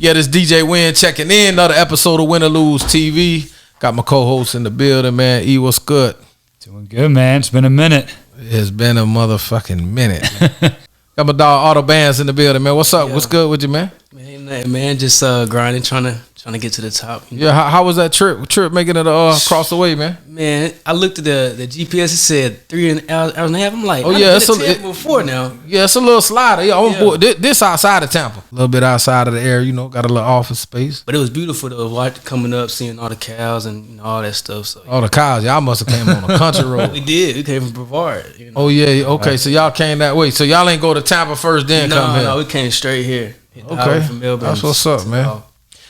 Yeah, this DJ Win checking in. Another episode of Win or Lose TV. Got my co-host in the building, man. E, what's good? Doing good, man. It's been a minute. It's been a motherfucking minute. Got my dog Auto Bands in the building, man. What's up? Yeah. What's good with you, man? Man, just grinding, trying to get to the top. You know? Yeah, how was that trip making it across the way, man? Man, I looked at the GPS. It said 3 hours and a half. I'm like, it's before now. Yeah, it's a little slider. Yeah, this outside of Tampa, a little bit outside of the area. You know, got a little office space. But it was beautiful though, coming up, seeing all the cows and all that stuff. So all the cows, y'all must have came on a country road. We did. We came from Brevard. You know? Oh yeah, okay. So y'all came that way. So y'all ain't go to Tampa first, then come here. No, we came straight here. Okay, that's what's up, man.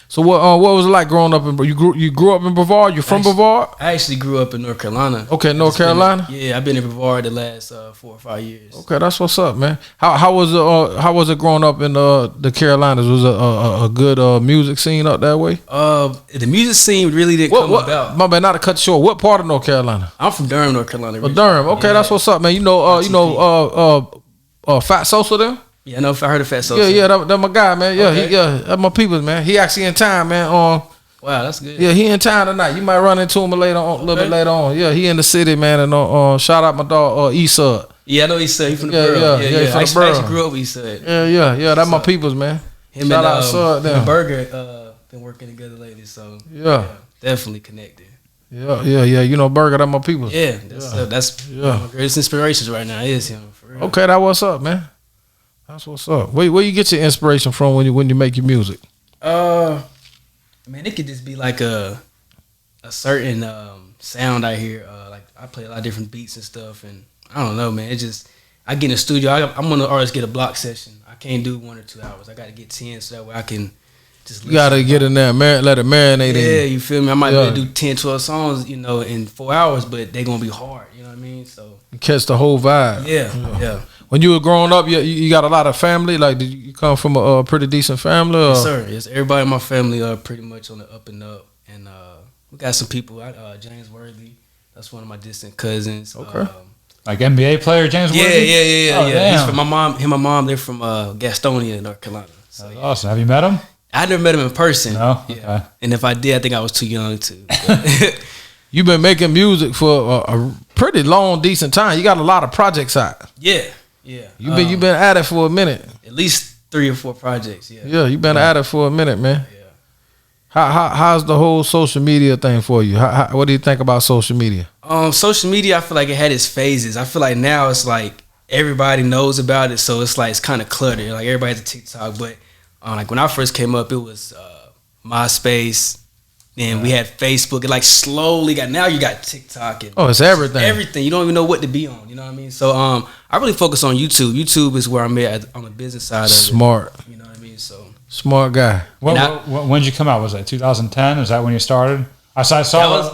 So what was it like growing up in? You grew up in Brevard? You from Brevard? I actually grew up in North Carolina. Okay, North Carolina. I've been in Brevard the last 4 or 5 years. Okay, that's what's up, man. How was it growing up in the Carolinas? Was it a good music scene up that way? The music scene really didn't come about. My bad, not to cut you short. What part of North Carolina? I'm from Durham, North Carolina. Durham. Okay, that's what's up, man. You know, Fat Sosa there. Yeah, I know. If I heard of Fat Sosa. Yeah, that's my guy, man. Yeah, okay. That's my people, man. He actually in town, man. Wow, that's good. Yeah, he in town tonight. You might run into him a little bit later on. Yeah, he in the city, man. And shout out my dog Eastside. Yeah, I know Eastside. He from the borough. Yeah, he from the borough. I actually grew up Eastside. Yeah. That's my peoples, man. Shout out and Burger been working together lately, so definitely connected. Yeah. You know Burger, that's my peoples. Yeah, that's my greatest inspirations right now. Is him. For real. Okay, that what's up, man. That's what's up. Where you get your inspiration from when you make your music? Man, it could just be like a certain sound I hear. Like I play a lot of different beats and stuff, and I don't know, man. It just I get in the studio. I'm one of the artists get a block session. I can't do 1 or 2 hours. I got to get 10 so that way I can just. You gotta get in there, let it marinate in. Yeah, you feel me? I might be able to do 10, 12 songs, in 4 hours, but they gonna be hard. You know what I mean? So you catch the whole vibe. Yeah. When you were growing up, you got a lot of family. Like, did you come from a pretty decent family? Or? Yes, sir. Yes, everybody in my family are pretty much on the up and up, and we got some people. James Worthy, that's one of my distant cousins. Okay. Like NBA player James Worthy? Yeah. Damn. He's from my mom. Him and my mom, they're from Gastonia, North Carolina. So, that's awesome. Have you met him? I never met him in person. No. Yeah. Okay. And if I did, I think I was too young to. You've been making music for a pretty long, decent time. You got a lot of projects out. Yeah. You've been at it for a minute. At least 3 or 4 projects. Yeah. You've been at it for a minute, man. Yeah. How's the whole social media thing for you? What do you think about social media? Social media, I feel like it had its phases. I feel like now it's like everybody knows about it, so it's like it's kind of cluttered. Like everybody has a TikTok, but like when I first came up, it was MySpace. Then we had Facebook. It like slowly got. Now you got TikTok and it's everything. Everything. You don't even know what to be on. You know what I mean? So I really focus on YouTube. YouTube is where I'm at on the business side of it. Smart. You know what I mean? So smart guy. When did you come out? Was that 2010? Is that when you started? I saw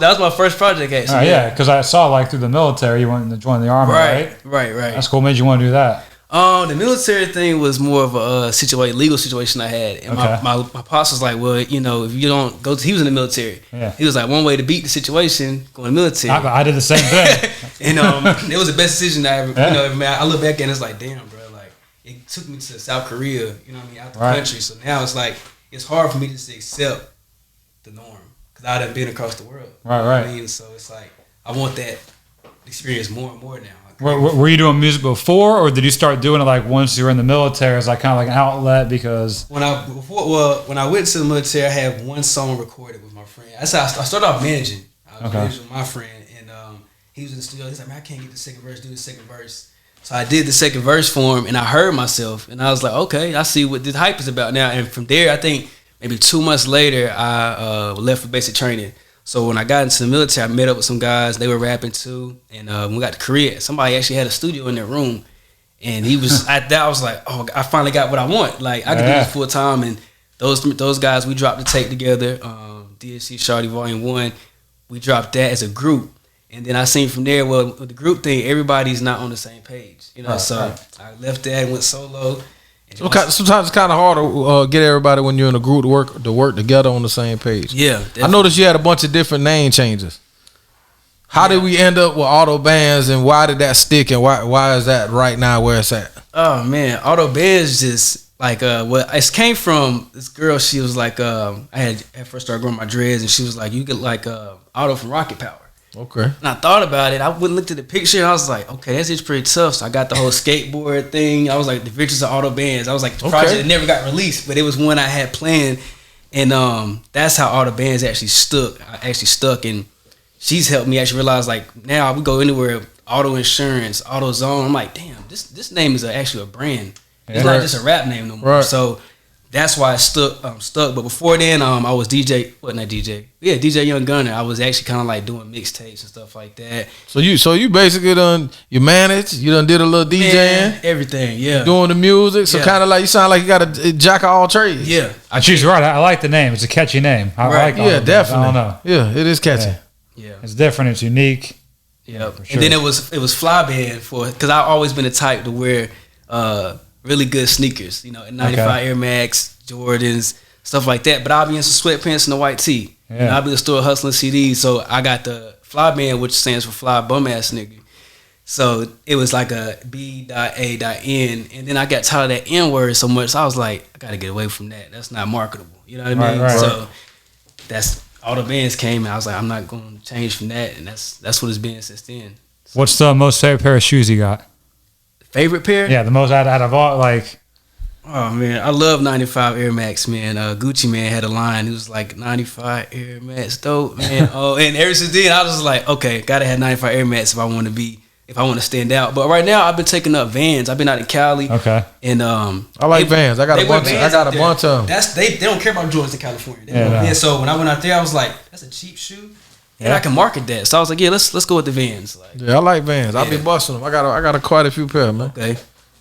that was my first project actually. Yeah, because I saw like through the military you went to join the army, right? Right. That's cool. What made you want to do that? The military thing was more of a legal situation I had, and my pops was like, well, if you don't go, he was in the military. Yeah. He was like, one way to beat the situation, go in the military. I did the same thing, and it was the best decision I ever made. I look back and it's like, damn, bro, like it took me to South Korea, out the country. So now it's like it's hard for me just to accept the norm because I done been across the world. Right. I mean? So it's like I want that experience more and more now. Were you doing music before, or did you start doing it like once you were in the military as like kind of like an outlet? Because when I went to the military, I had one song recorded with my friend. That's how I started off managing. I was managing with my friend, and he was in the studio. He's like, man, I can't get the second verse. Do the second verse. So I did the second verse for him, and I heard myself, and I was like, okay, I see what this hype is about now. And from there, I think maybe 2 months later, I left for basic training. So when I got into the military, I met up with some guys. They were rapping too, and when we got to Korea, somebody actually had a studio in their room, and he was at that. I was like, oh, I finally got what I want. Like I could do this full time. And those guys, we dropped the tape together. DSC Shawty Volume 1, we dropped that as a group, and then I seen from there. Well, with the group thing, everybody's not on the same page, So I left that and went solo. Sometimes it's kind of hard to get everybody when you're in a group to work together on the same page. Yeah, definitely. I noticed you had a bunch of different name changes. How did we end up with Auto Bands, and why did that stick, and why is that right now where it's at? Oh man, Auto Bands like what it came from this girl. She was like, I had at first started growing my dreads, and she was like, you get like Otto from Rocket Power. Okay. And I thought about it. I went and looked at the picture, and I was like, okay, that's just pretty tough. So I got the whole skateboard thing. I was like, the Adventures of Otto Bands. I was like, the project that never got released, but it was one I had planned, and that's how Otto Bands actually stuck. And she's helped me actually realize, like, now we go anywhere, auto insurance, auto zone. I'm like, damn, this name is actually a brand. It's not just a rap name no more. Right. So that's why it stuck. But before then, I was DJ. What, not DJ? Yeah, DJ Young Gunner. I was actually kind of like doing mixtapes and stuff like that. So you basically you managed. You done did a little DJing, everything. Yeah, doing the music. So kind of like you sound like you got a jack of all trades. Yeah, she's right. I like the name. It's a catchy name. I like. Yeah, definitely. I don't know. Yeah, it is catchy. Yeah, it's different. It's unique. Yeah, sure. And then it was Fly Band because I've always been the type to wear really good sneakers, 95 Air Max, Jordans, stuff like that. But I'll be in some sweatpants and a white tee. Yeah. I'll be in the store hustling CDs. So I got the Fly Band, which stands for Fly Bum Ass Nigga. So it was like a B.A.N. And then I got tired of that N word so much. So I was like, I got to get away from that. That's not marketable. You know what I mean? Right. So that's all the bands came, and I was like, I'm not going to change from that. And that's what it's been since then. So, what's the most favorite pair of shoes you got? Favorite pair? Yeah, the most out of all, like. Oh man, I love 95 Air Max, man. Gucci Man had a line. It was like 95 Air Max, dope, man. And ever since then, I was just like, okay, gotta have 95 Air Max if I want to stand out. But right now, I've been taking up Vans. I've been out in Cali. Okay. And I like Vans. I got a bunch of them. They don't care about Jordans in California. So when I went out there, I was like, that's a cheap shoe. And I can market that. So I was like, yeah, let's go with the Vans. Like, yeah, I like Vans. I'll be busting them. I got quite a few pair, man. Okay.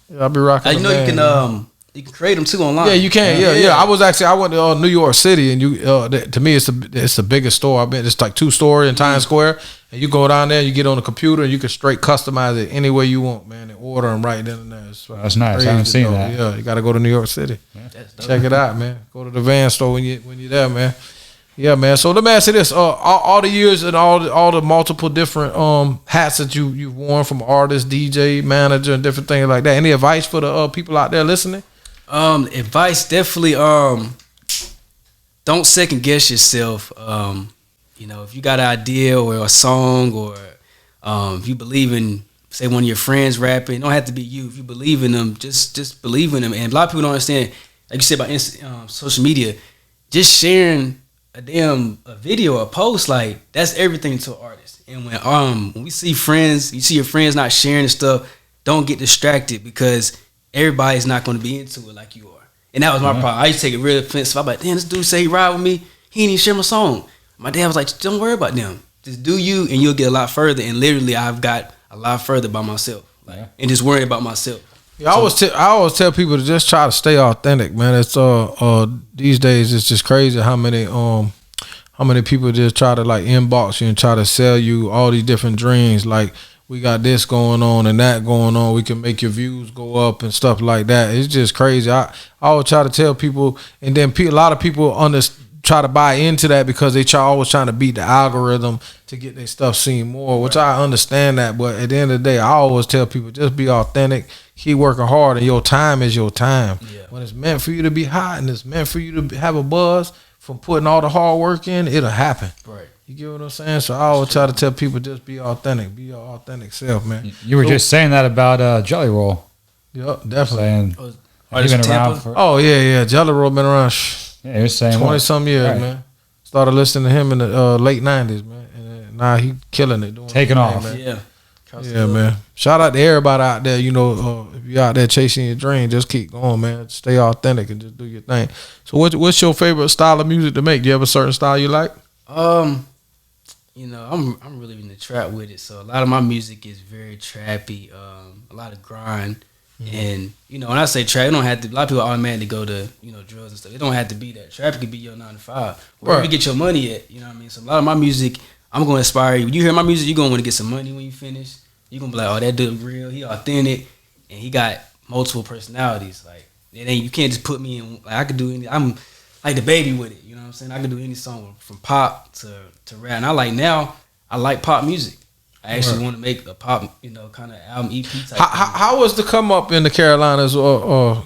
Yeah, I'll be rocking them. Vans, you can create them too online. Yeah, you can. Yeah. I went to New York City, and to me, it's the biggest store I've been. It's like 2-story in Times Square, and you go down there, you get on the computer, and you can straight customize it any way you want, man, and order them right then and there. That's nice. I haven't seen that. Yeah, you got to go to New York City. Yeah. Check it out, man. Go to the Van store when you're there, man. Yeah, man. So let me ask you this: all the years and all the multiple different hats that you've worn, from artist, DJ, manager, and different things like that. Any advice for the people out there listening? Advice, definitely. Don't second guess yourself. If you got an idea or a song, or if you believe in, say, one of your friends rapping, it don't have to be you. If you believe in them, just believe in them. And a lot of people don't understand, like you said about social media, just sharing a video or a post, like, that's everything to an artist. And when we see friends, you see your friends not sharing the stuff, don't get distracted, because everybody's not going to be into it like you are. And that was my problem. I used to take it real offensive. I'm like, damn, this dude say he ride with me, he didn't even share my song. My dad was like, don't worry about them, just do you, and you'll get a lot further. And literally, I've got a lot further by myself, and just worrying about myself. Yeah, I always tell people to just try to stay authentic, man. It's these days it's just crazy how many people just try to like inbox you and try to sell you all these different dreams. Like, we got this going on and that going on. We can make your views go up and stuff like that. It's just crazy. I always try to tell people, and then a lot of people try to buy into that because they always trying to beat the algorithm to get their stuff seen more, which I understand that. But at the end of the day, I always tell people, just be authentic, keep working hard, and your time is your time. Yeah. When it's meant for you to be hot and it's meant for you to have a buzz from putting all the hard work in, it'll happen. Right. You get what I'm saying? So I always try to tell people, just be authentic. Be your authentic self, man. You were just saying that about Jelly Roll. Yep, definitely. You've been around for... Oh, yeah. Jelly Roll been around 20-some years, man. Started listening to him in the late 90s, man. And now he killing it. Taking off. Man. Yeah, man. Shout out to everybody out there. If you're out there chasing your dream, just keep going, man. Stay authentic and just do your thing. So what's your favorite style of music to make? Do you have a certain style you like? I'm really in the trap with it. So a lot of my music is very trappy, a lot of grind. Mm-hmm. And, when I say trap, it don't have to, a lot of people automatically go to, drugs and stuff. It don't have to be that. Trap could be your 9 to 5. Wherever you get your money at, you know what I mean? So a lot of my music, I'm going to inspire you. When you hear my music, you're going to want to get some money when you finish. You're going to be like, oh, that dude real, he authentic, and he got multiple personalities. Like, you can't just put me in, like, I could do any, I'm like the baby with it, you know what I'm saying? I could do any song from pop to rap. And I like pop music. I actually want to make a pop, kind of album EP type. How was the come up in the Carolinas, or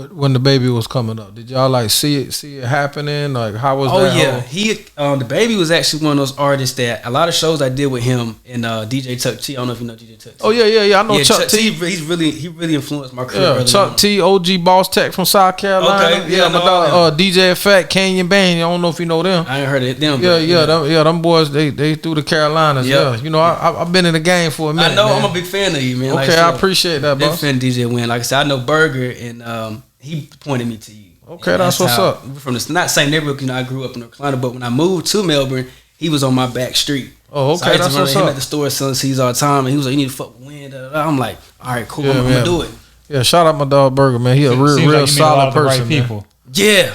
when the baby was coming up? Did y'all like see it happening? Like how was that? Oh yeah, he the baby was actually one of those artists that a lot of shows I did with him and DJ Chuck T. I don't know if you know DJ Chuck T. Oh yeah. I know Chuck T. He really influenced my career. Yeah, Chuck T. OG Boss Tech from South Carolina. Okay, yeah, my dog DJ Effect, Canyon Bang. I don't know if you know them. I ain't heard of them. Them boys they through the Carolinas. Yeah, you know I've been in the game for a minute. I know, man. I'm a big fan of you, man. Okay, like, I appreciate that, bro. Big fan of DJ Win. Like I said, I know Burger, and he pointed me to you. Okay, that's what's up. We're from the not same neighborhood. You know, I grew up in North Carolina, but when I moved to Melbourne, he was on my back street. Oh, okay, so I used that's to run what's him up. at the store selling seeds all the time, and he was like, "You need to fuck with Win." I'm like, "All right, cool, I'm gonna do it." Yeah, shout out my dog Burger, man. He a real solid person, man. Yeah.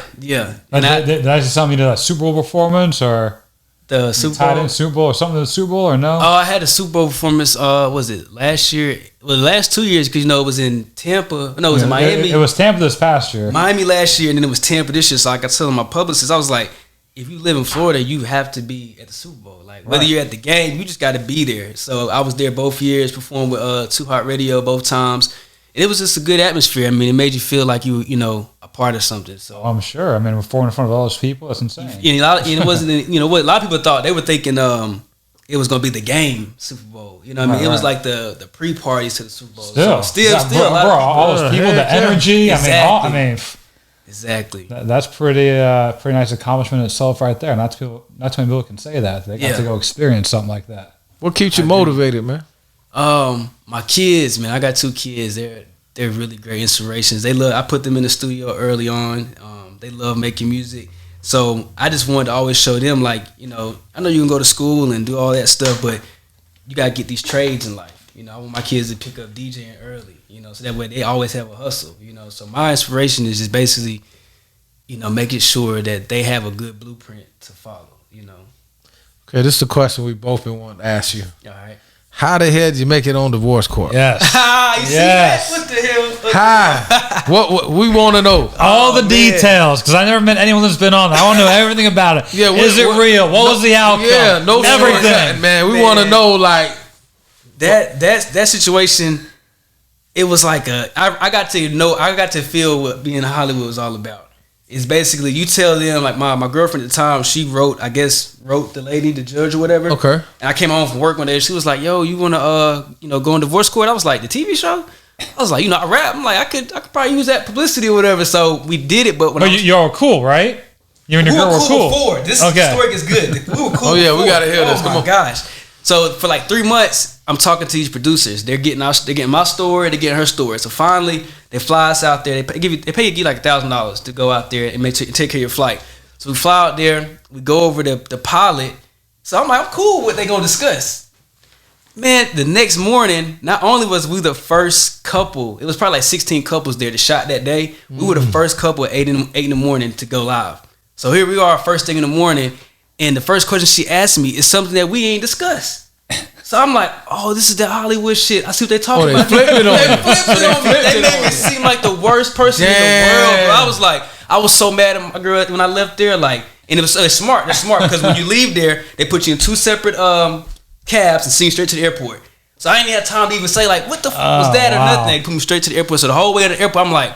And did I just tell me that Super Bowl performance or the Super Bowl or something to the Super Bowl or no? Oh, I had a Super Bowl performance. Was it last year? Well, the last 2 years because it was in Tampa. No, it was in Miami. It was Tampa this past year. Miami last year, and then it was Tampa this year. So like I told my publicist, I was like, if you live in Florida, you have to be at the Super Bowl. Like whether you're at the game, you just got to be there. So I was there both years, performed with Too Hot Radio both times. And it was just a good atmosphere. I mean, it made you feel like you know, a part of something. So I'm sure. I mean, performing in front of all those people, that's insane. And it wasn't, you know, what a lot of people thought. They were thinking it was going to be the game Super Bowl. You know what I mean? It was like the pre-parties to the Super Bowl. Still, a lot of people, all those people, the energy. Exactly. Exactly. That's pretty nice accomplishment in itself right there. Not too many people can say that. They got to go experience something like that. What keeps you motivated, man? My kids, man. I got 2 kids. They're really great inspirations. I put them in the studio early on. They love making music. So I just wanted to always show them, like, you know, I know you can go to school and do all that stuff, but you got to get these trades in life. You know, I want my kids to pick up DJing early, you know, so that way they always have a hustle, you know. So my inspiration is just basically, you know, making sure that they have a good blueprint to follow, you know. Okay, this is the question we both been wanting to ask you. All right. How the hell did you make it on divorce court? Yes. You see that? What the hell? How? What we want to know? All the details, because I never met anyone that's been on that. I want to know everything about it. Yeah, is it real? What was the outcome? Yeah, no everything, man. We want to know, like that situation. It was like I got to feel what being in Hollywood was all about. It's basically you tell them, like my girlfriend at the time, she wrote the lady, the judge or whatever. Okay. And I came home from work one day. She was like, "Yo, you wanna go in divorce court?" I was like, "The TV show?" I was like, I rap. I'm like, I could probably use that publicity or whatever. So we did it, but y'all were cool, right? You and your girl were cool. Before. This story is good. We were cool. Oh yeah, before. we gotta hear this. Come on, gosh. So for like 3 months, I'm talking to these producers. They're getting my story, they're getting her story. So finally, they fly us out there. They pay you like $1,000 to go out there and take care of your flight. So we fly out there. We go over the pilot. So I'm like, I'm cool. What they gonna discuss? Man, the next morning, not only was we the first couple, it was probably like 16 couples there that shot that day. We were the first couple at 8 in the morning to go live. So here we are, first thing in the morning, and the first question she asked me is something that we ain't discussed. So I'm like, oh, this is that Hollywood shit. I see what they talking about. They flipped it on me. They made me seem like the worst person in the world. Bro. I was so mad at my girl when I left there. Like, and it was smart. They're smart because when you leave there, they put you in 2 separate cabs and send you straight to the airport. So I ain't even had time to even say like, what the fuck was that or nothing. They put me straight to the airport. So the whole way to the airport, I'm like,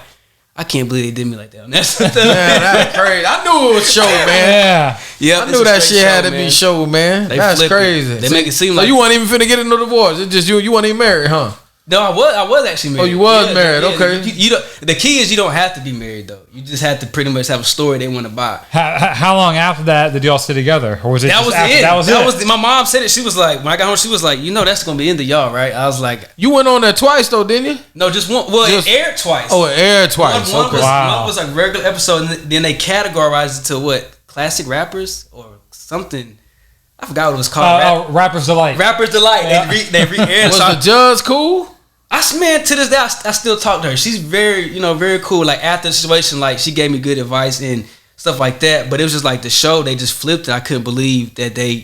I can't believe they did me like that. That's crazy. I knew it was show, man. Yeah, I knew that shit had to be show, man. That's crazy. They make it seem like you weren't even finna get into divorce. It's just you weren't even married, huh? No, I was actually married. Oh, you was married. Okay. The key is you don't have to be married though. You just have to pretty much have a story they want to buy. How long after that did y'all stay together, or was it? That was it. My mom said it. She was like, when I got home, she was like, that's gonna be the end of y'all, right? I was like, you went on there twice though, didn't you? No, just one. Well, it aired twice. Oh, it aired twice. One was a regular episode, and then they categorized it to what, classic rappers or something. I forgot what it was called. Rappers Delight. Rappers Delight. Yeah. They re-aired. Was the judge cool? Man, to this day, I still talk to her. She's very, very cool. Like, after the situation, like, she gave me good advice and stuff like that. But it was just like the show, they just flipped it. I couldn't believe that they,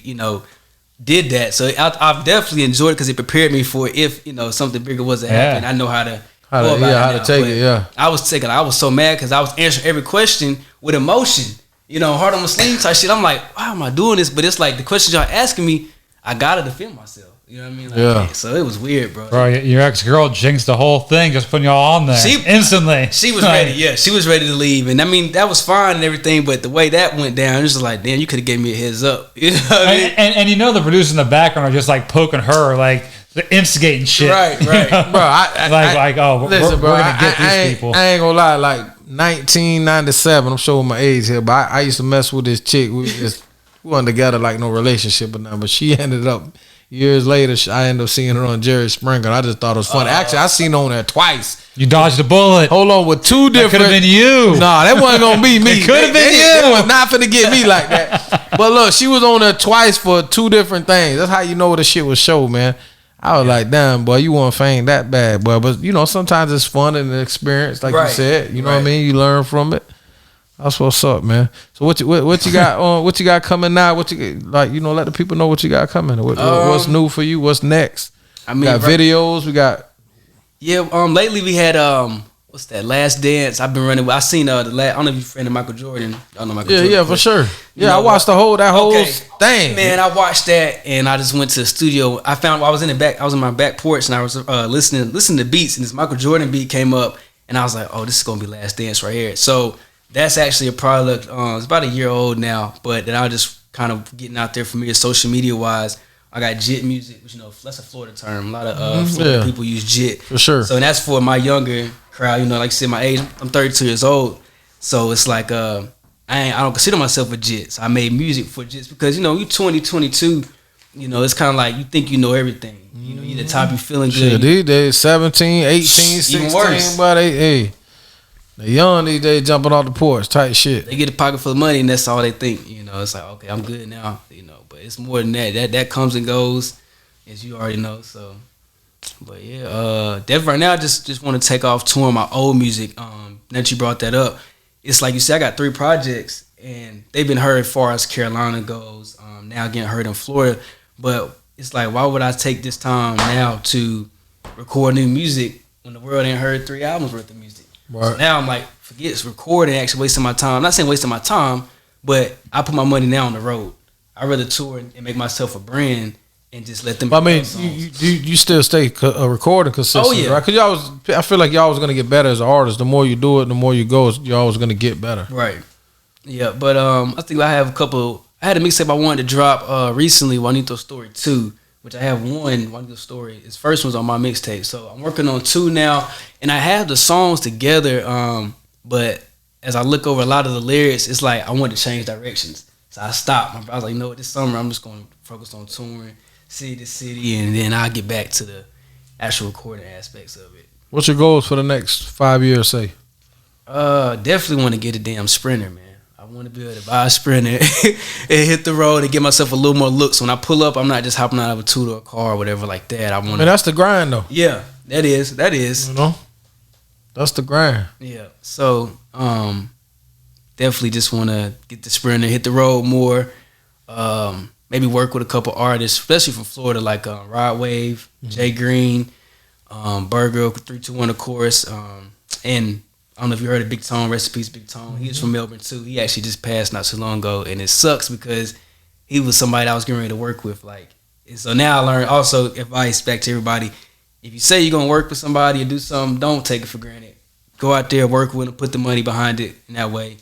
did that. So I've definitely enjoyed it because it prepared me for if, something bigger was to happen. I know how to go about it. How to take it, yeah. I was so mad because I was answering every question with emotion. Heart on my sleeve type shit. I'm like, why am I doing this? But it's like the questions y'all asking me, I gotta defend myself. You know what I mean? Like, Yeah. So it was weird, bro. Bro, your ex-girl jinxed the whole thing just putting y'all on there instantly. She was ready. Yeah, she was ready to leave. And I mean, that was fine and everything, but the way that went down, it was just like, damn, you could have gave me a heads up. You know what I mean? And you know the producers in the background are just like poking her, like they're instigating shit. Right. You know? Bro, listen, we're going to get these people. I ain't gonna lie, like 1997, I'm showing my age here, but I used to mess with this chick. We wasn't together like no relationship or nothing, but she ended up years later. I ended up seeing her on Jerry Springer. I just thought it was funny. Actually, I seen her on there twice. You dodged a bullet. Hold on, with two different. Could have been you. Nah, that wasn't gonna be me. It could have been you. They was not finna get me like that. But look, she was on there twice for two different things. That's how you know the shit was show, man. I was like, damn, boy, you want fame that bad, boy. But you know, sometimes it's fun and an experience, like you said. You know what I mean? You learn from it. That's what's up, man. So what you got on? What you got coming now? What you like? You know, let the people know what you got coming. What's new for you? What's next? I mean, we got videos. We got. Yeah. Lately we had what's that? Last Dance. I've been running. I seen I don't know if you're a friend of Michael Jordan. I know Michael Jordan. Yeah, for sure. Yeah, I watched that whole thing. Man, I watched that and I just went to the studio. I was in my back porch and I was listening to beats and this Michael Jordan beat came up and I was like, oh, this is gonna be Last Dance right here. So that's actually a product. It's about a year old now, but that I just kind of getting out there for me, social media wise. I got JIT music, which that's a Florida term. A lot of Florida people use JIT for sure. So that's for my younger crowd. Like you said, my age. I'm 32 years old, so it's like I don't consider myself a JIT. So I made music for JITs because you 20, 22. It's kind of like you think you know everything. You the top, you feeling good. Shit, these days 17, 18, 16, even worse. But they young these days jumping off the porch, tight shit. They get a pocket full of money and that's all they think. It's like, okay, I'm good now. But it's more than that. That comes and goes, as you already know. So, but yeah, definitely right now, I just want to take off touring my old music. That you brought that up, it's like you said, I got 3 projects and they've been heard as far as Carolina goes. Now getting heard in Florida, but it's like, why would I take this time now to record new music when the world ain't heard 3 albums worth of music? Right. So now I'm like, forget it's recording, actually wasting my time. I'm not saying wasting my time, but I put my money now on the road. I'd rather tour and make myself a brand and just let them. I mean, you still stay recording consistently, right? Because I feel like y'all was gonna get better as an artist. The more you do it, the more you go, y'all was gonna get better. Right. Yeah, but I think I have a couple. I had a mixtape I wanted to drop recently, Juanito Story 2, which I have one, Juanito Story. His first one's on my mixtape. So I'm working on 2 now, and I have the songs together, but as I look over a lot of the lyrics, it's like I want to change directions. So I stopped. I was like, this summer I'm just going to focus on touring city to city, and then I'll get back to the actual recording aspects of it. What's your goals for the next 5 years, say? Definitely want to get a damn Sprinter, man. I want to be able to buy a Sprinter and hit the road and give myself a little more looks. When I pull up, I'm not just hopping out of a 2-door car or whatever like that. I mean, that's the grind, though. Yeah, that is. That's the grind. Yeah. So, definitely just want to get the Sprinter, hit the road more. Maybe work with a couple artists, especially from Florida, like Rod Wave, Jay Green, Burger 321, of course, and I don't know if you heard of Big Tone, rest in peace, Big Tone. He was from Melbourne too. He actually just passed not too long ago, and it sucks because he was somebody I was getting ready to work with. And so now I learned also advice back to everybody: if you say you're gonna work with somebody or do something, don't take it for granted. Go out there, work with them, put the money behind it, and that way,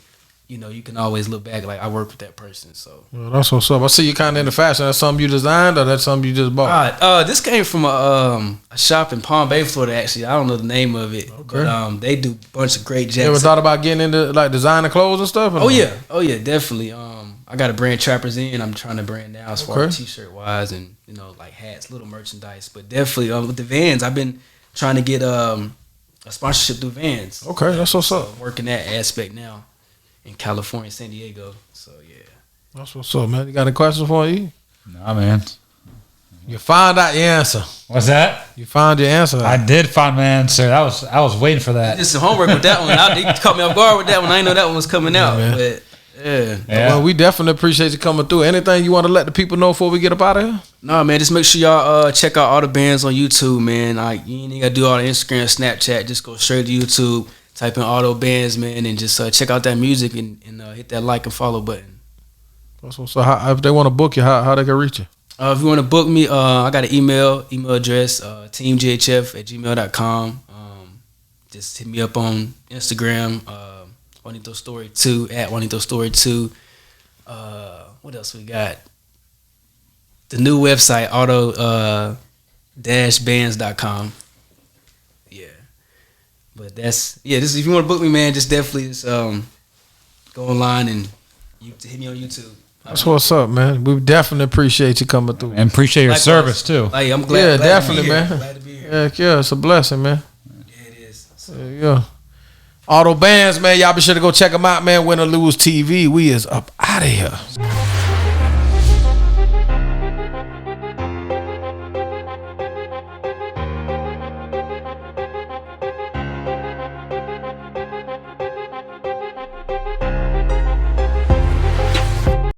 you can always look back like I worked with that person. So that's what's up. I see you kind of into fashion. That's something you designed, or that's something you just bought? This came from a shop in Palm Bay, Florida. Actually, I don't know the name of it, but they do a bunch of great jackets. You ever thought about getting into like designer clothes and stuff? Oh yeah, definitely. I got a brand Trappers in. I'm trying to brand now as far as t-shirt wise and like hats, little merchandise. But definitely with the Vans, I've been trying to get a sponsorship through Vans. Okay, that's what's up. Working that aspect now in California, San Diego. So yeah, that's what's up, man. You got any questions for you? Nah, man. You found out your answer. What's that? You found your answer. I did find my answer. I was waiting for that. Did some homework with that one. You caught me off guard with that one. I didn't know that one was coming out. But yeah. Well, we definitely appreciate you coming through. Anything you want to let the people know before we get up out of here? No, man. Just make sure y'all check out all the bands on YouTube, man. You ain't gotta do all the Instagram, Snapchat. Just go straight to YouTube. Type in Auto Bands, man, and just check out that music and hit that like and follow button. So if they want to book you, how they can reach you? If you want to book me, I got an email address, teamjhf@gmail.com. Just hit me up on Instagram, Juanito Story 2 at Juanito Story 2. What else we got? The new website, auto-bands.com. Yeah. But this if you want to book me, man, just definitely go online and hit me on YouTube. That's what's up, man. We definitely appreciate you coming through. And appreciate your service, too. Like, I'm glad. Definitely, to be here. man. Glad to be here. Heck yeah, it's a blessing, man. Yeah, it is. So. Yeah. Auto Bands, man. Y'all be sure to go check them out, man. Win or Lose TV. We is up out of here.